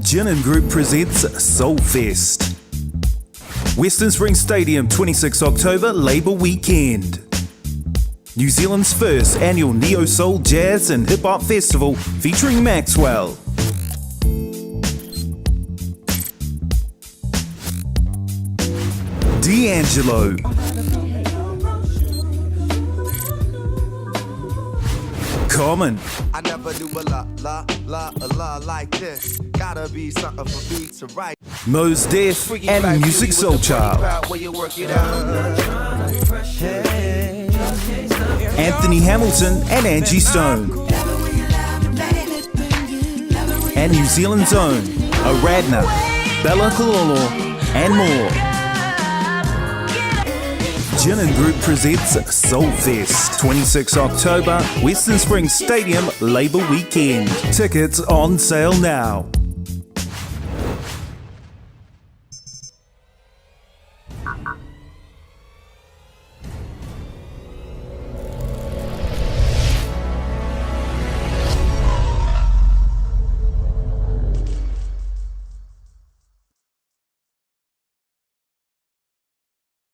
Gin and Group presents Soulfest. Western Springs Stadium, 26 October, Labour Weekend. New Zealand's first annual neo-soul, jazz and hip-hop festival featuring Maxwell. D'Angelo. Common. I never knew a la like this. Gotta be something for me to write. Mos Def and Music Soul Child. Anthony Hamilton and Angie Stone. And New Zealand's own Aradna, Bella Kalolo, and more. Gin and Group presents Soulfest, 26 October, Western Springs Stadium, Labour Weekend. Tickets on sale now.